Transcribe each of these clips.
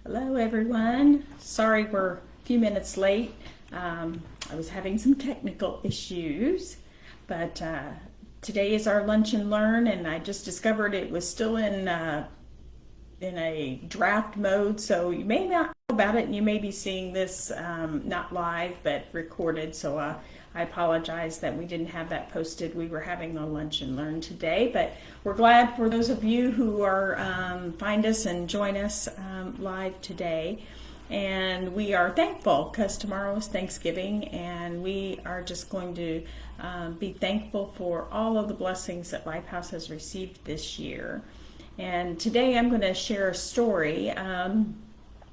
Hello everyone. Sorry we're a few minutes late. I was having some technical issues, but today is our lunch and learn, and I just discovered it was still in a draft mode, so you may not know about it, and you may be seeing this not live but recorded. So I apologize that we didn't have that posted. We were having a lunch and learn today, but we're glad for those of you who are find us and join us live today. And we are thankful because tomorrow is Thanksgiving, and we are just going to be thankful for all of the blessings that Lifehouse has received this year. And today I'm going to share a story.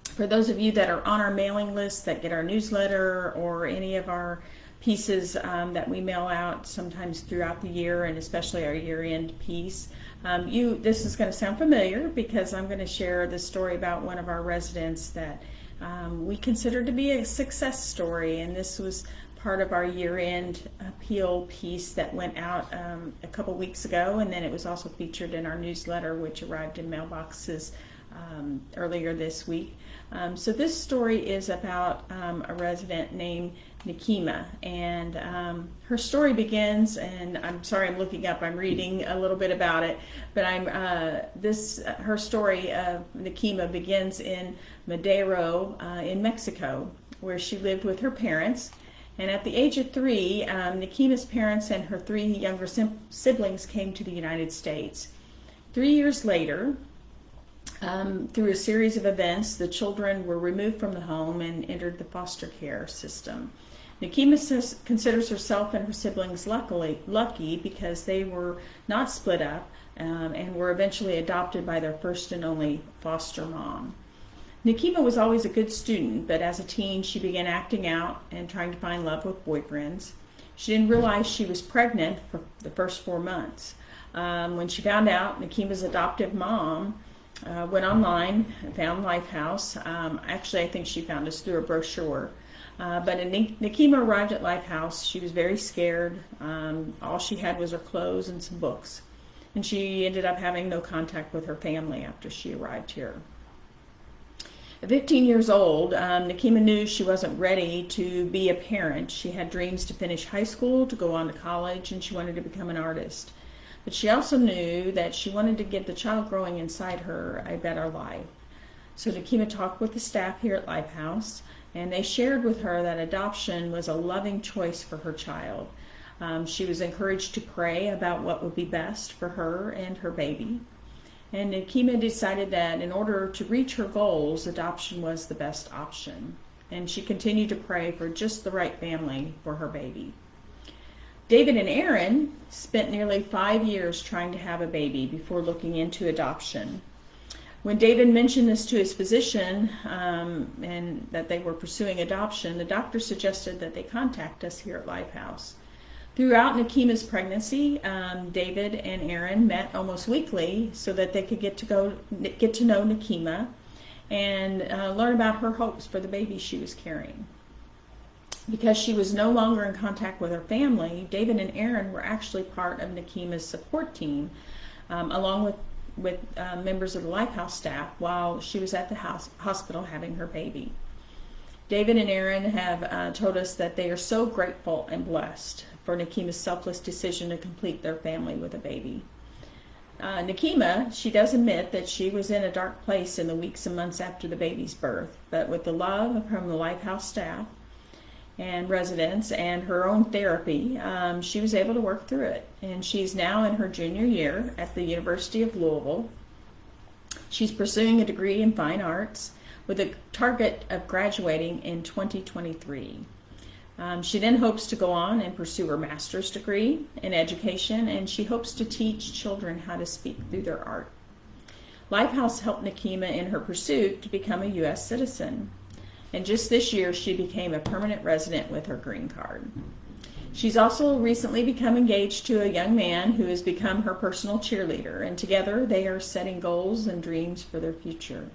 For those of you that are on our mailing list that get our newsletter or any of our pieces that we mail out sometimes throughout the year, and especially our year-end piece, this is going to sound familiar because I'm going to share the story about one of our residents that we consider to be a success story, and this was part of our year-end appeal piece that went out a couple weeks ago, and then it was also featured in our newsletter, which arrived in mailboxes earlier this week. So this story is about a resident named Nikema, and her story begins, and I'm sorry I'm looking up, I'm reading a little bit about it, but her story of Nikema begins in Madero in Mexico, where she lived with her parents. And at the age of 3, Nikema's parents and her 3 younger siblings came to the United States. 3 years later, through a series of events, the children were removed from the home and entered the foster care system. Nikema considers herself and her siblings lucky because they were not split up and were eventually adopted by their first and only foster mom. Nikema was always a good student, but as a teen she began acting out and trying to find love with boyfriends. She didn't realize she was pregnant for the first 4 months. When she found out, Nikema's adoptive mom went online and found Lifehouse. Actually, I think she found us through a brochure. But when Nikema arrived at Lifehouse, she was very scared. All she had was her clothes and some books. And she ended up having no contact with her family after she arrived here. At 15 years old, Nikema knew she wasn't ready to be a parent. She had dreams to finish high school, to go on to college, and she wanted to become an artist. But she also knew that she wanted to give the child growing inside her a better life. So Nikema talked with the staff here at Lifehouse, and they shared with her that adoption was a loving choice for her child. She was encouraged to pray about what would be best for her and her baby. And Nikema decided that in order to reach her goals, adoption was the best option. And she continued to pray for just the right family for her baby. David and Aaron spent nearly 5 years trying to have a baby before looking into adoption. When David mentioned this to his physician and that they were pursuing adoption, the doctor suggested that they contact us here at Lifehouse. Throughout Nikema's pregnancy, David and Aaron met almost weekly so that they could get to know Nikema and learn about her hopes for the baby she was carrying. Because she was no longer in contact with her family, David and Aaron were actually part of Nikema's support team, along with members of the Lifehouse staff while she was at the hospital having her baby. David and Aaron have told us that they are so grateful and blessed for Nikema's selfless decision to complete their family with a baby. Nikema, she does admit that she was in a dark place in the weeks and months after the baby's birth, but with the love from the Lifehouse staff and residents and her own therapy, she was able to work through it. And she's now in her junior year at the University of Louisville. She's pursuing a degree in fine arts with a target of graduating in 2023. She then hopes to go on and pursue her master's degree in education, and she hopes to teach children how to speak through their art. Lifehouse helped Nikema in her pursuit to become a U.S. citizen. And just this year, she became a permanent resident with her green card. She's also recently become engaged to a young man who has become her personal cheerleader, and together they are setting goals and dreams for their future.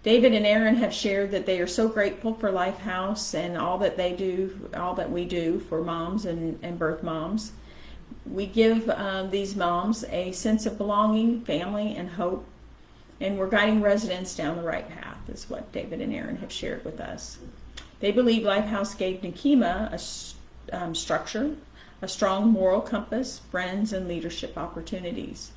David and Aaron have shared that they are so grateful for Lifehouse and all that we do for moms and birth moms. We give these moms a sense of belonging, family, and hope. and we're guiding residents down the right path, is what David and Erin have shared with us. They believe Lifehouse gave Nikema a structure, a strong moral compass, friends, and leadership opportunities.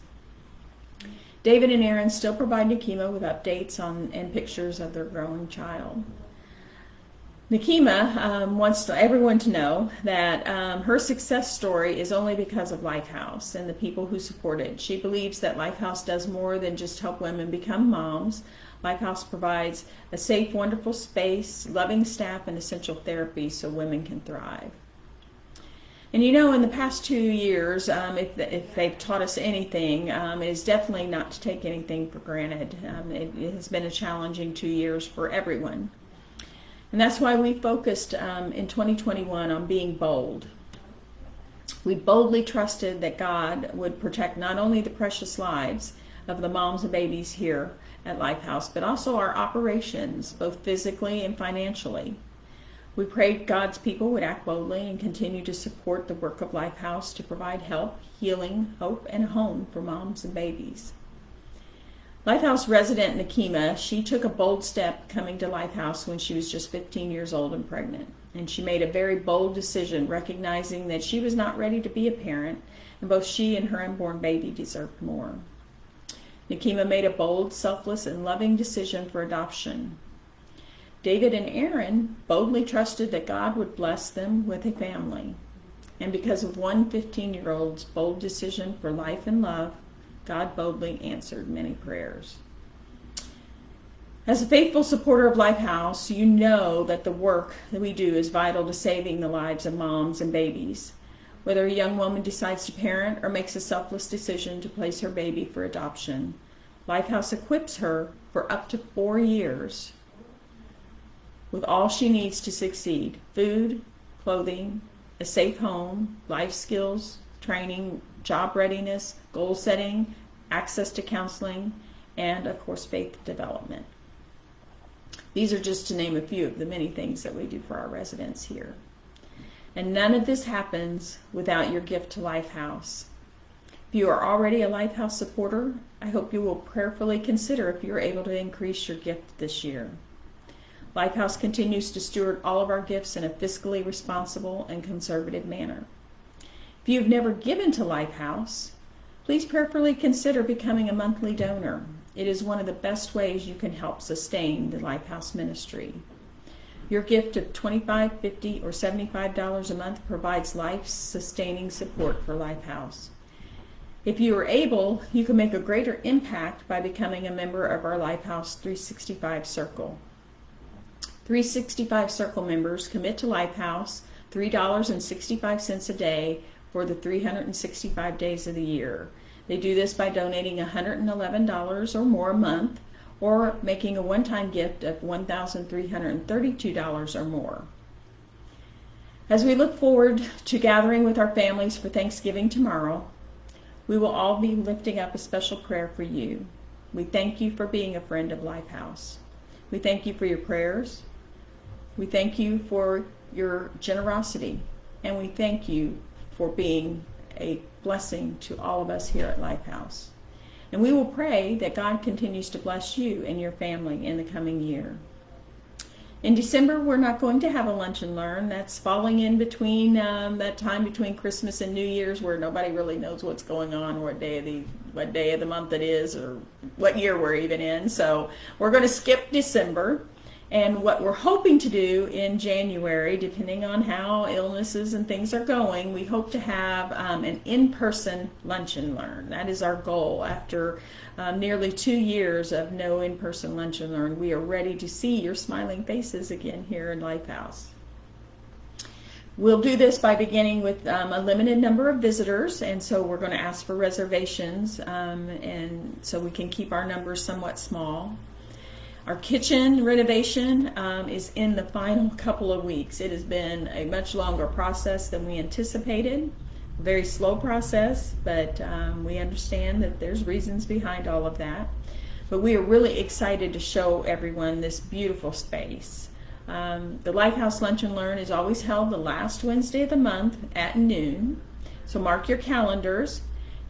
David and Erin still provide Nikema with updates on and pictures of their growing child. Nikema wants everyone to know that her success story is only because of Lifehouse and the people who support it. She believes that Lifehouse does more than just help women become moms. Lifehouse provides a safe, wonderful space, loving staff, and essential therapy so women can thrive. And you know, in the past 2 years, if they've taught us anything, it is definitely not to take anything for granted. It has been a challenging 2 years for everyone. And that's why we focused in 2021 on being bold. We boldly trusted that God would protect not only the precious lives of the moms and babies here at Lifehouse, but also our operations, both physically and financially. We prayed God's people would act boldly and continue to support the work of Lifehouse to provide help, healing, hope, and a home for moms and babies. Lifehouse resident Nikema, she took a bold step coming to Lifehouse when she was just 15 years old and pregnant. And she made a very bold decision, recognizing that she was not ready to be a parent, and both she and her unborn baby deserved more. Nikema made a bold, selfless, and loving decision for adoption. David and Erin boldly trusted that God would bless them with a family. And because of one 15-year-old's bold decision for life and love, God boldly answered many prayers. As a faithful supporter of Lifehouse, you know that the work that we do is vital to saving the lives of moms and babies. Whether a young woman decides to parent or makes a selfless decision to place her baby for adoption, Lifehouse equips her for up to 4 years with all she needs to succeed: food, clothing, a safe home, life skills, training, job readiness, goal setting, access to counseling, and of course faith development. These are just to name a few of the many things that we do for our residents here. And none of this happens without your gift to Lifehouse. If you are already a Lifehouse supporter, I hope you will prayerfully consider if you're able to increase your gift this year. Lifehouse continues to steward all of our gifts in a fiscally responsible and conservative manner. If you've never given to Lifehouse, please prayerfully consider becoming a monthly donor. It is one of the best ways you can help sustain the Lifehouse ministry. Your gift of $25, $50, or $75 a month provides life-sustaining support for Lifehouse. If you are able, you can make a greater impact by becoming a member of our Lifehouse 365 Circle. 365 Circle members commit to Lifehouse $3.65 a day for the 365 days of the year. They do this by donating $111 or more a month, or making a one-time gift of $1,332 or more. As we look forward to gathering with our families for Thanksgiving tomorrow, we will all be lifting up a special prayer for you. We thank you for being a friend of Lifehouse. We thank you for your prayers. We thank you for your generosity, and we thank you for being a blessing to all of us here at Lifehouse. And we will pray that God continues to bless you and your family in the coming year. In December, we're not going to have a lunch and learn. That's falling in between that time between Christmas and New Year's, where nobody really knows what's going on, what day of the month it is, or what year we're even in. So we're going to skip December. And what we're hoping to do in January, depending on how illnesses and things are going, we hope to have an in-person lunch and learn. That is our goal. After nearly 2 years of no in-person lunch and learn, we are ready to see your smiling faces again here in Lifehouse. We'll do this by beginning with a limited number of visitors, and so we're going to ask for reservations, and so we can keep our numbers somewhat small. Our kitchen renovation is in the final couple of weeks. It has been a much longer process than we anticipated. A very slow process, but we understand that there's reasons behind all of that. But we are really excited to show everyone this beautiful space. The Lifehouse Lunch and Learn is always held the last Wednesday of the month at noon. So mark your calendars.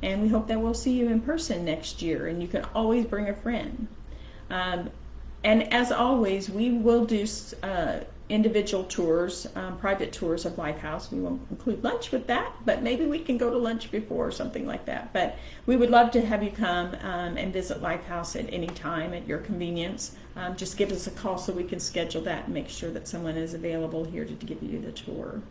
And we hope that we'll see you in person next year, and you can always bring a friend. And as always, we will do individual tours, private tours of Lifehouse. We won't include lunch with that, but maybe we can go to lunch before or something like that. But we would love to have you come and visit Lifehouse at any time at your convenience. Just give us a call so we can schedule that and make sure that someone is available here to give you the tour.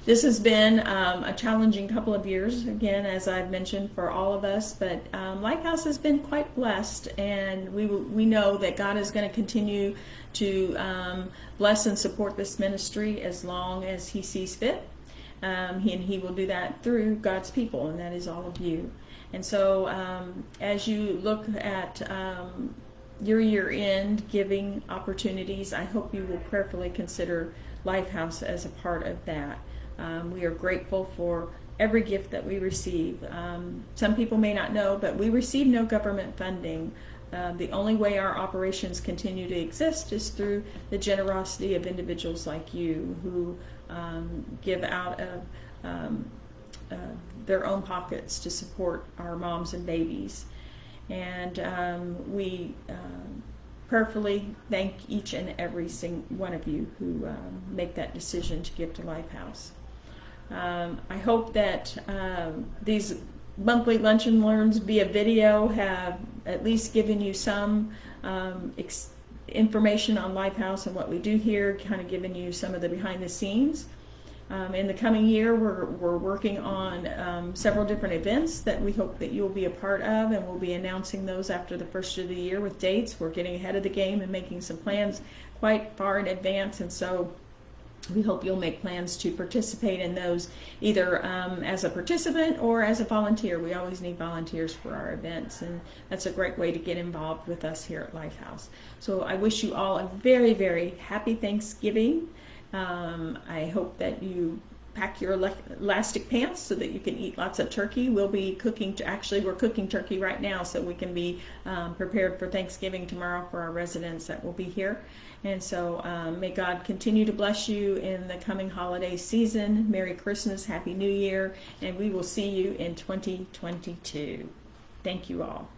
This has been a challenging couple of years, again, as I've mentioned, for all of us, but Lifehouse has been quite blessed, and we know that God is going to continue to bless and support this ministry as long as He sees fit, and He will do that through God's people, and that is all of you. And so as you look at your year-end giving opportunities, I hope you will prayerfully consider Lifehouse as a part of that. We are grateful for every gift that we receive. Some people may not know, but we receive no government funding. The only way our operations continue to exist is through the generosity of individuals like you who give out of their own pockets to support our moms and babies. And we prayerfully thank each and every one of you who make that decision to give to Lifehouse. I hope that these monthly lunch and learns via video have at least given you some information on Lifehouse and what we do here, kind of given you some of the behind the scenes. In the coming year, we're working on several different events that we hope that you'll be a part of, and we'll be announcing those after the first of the year with dates. We're getting ahead of the game and making some plans quite far in advance, and so we hope you'll make plans to participate in those either as a participant or as a volunteer. We always need volunteers for our events, and that's a great way to get involved with us here at Lifehouse. So I wish you all a very, very happy Thanksgiving. I hope that you pack your elastic pants so that you can eat lots of turkey. We'll be cooking, we're cooking turkey right now so we can be prepared for Thanksgiving tomorrow for our residents that will be here. And so may God continue to bless you in the coming holiday season. Merry Christmas, Happy New Year, and we will see you in 2022. Thank you all.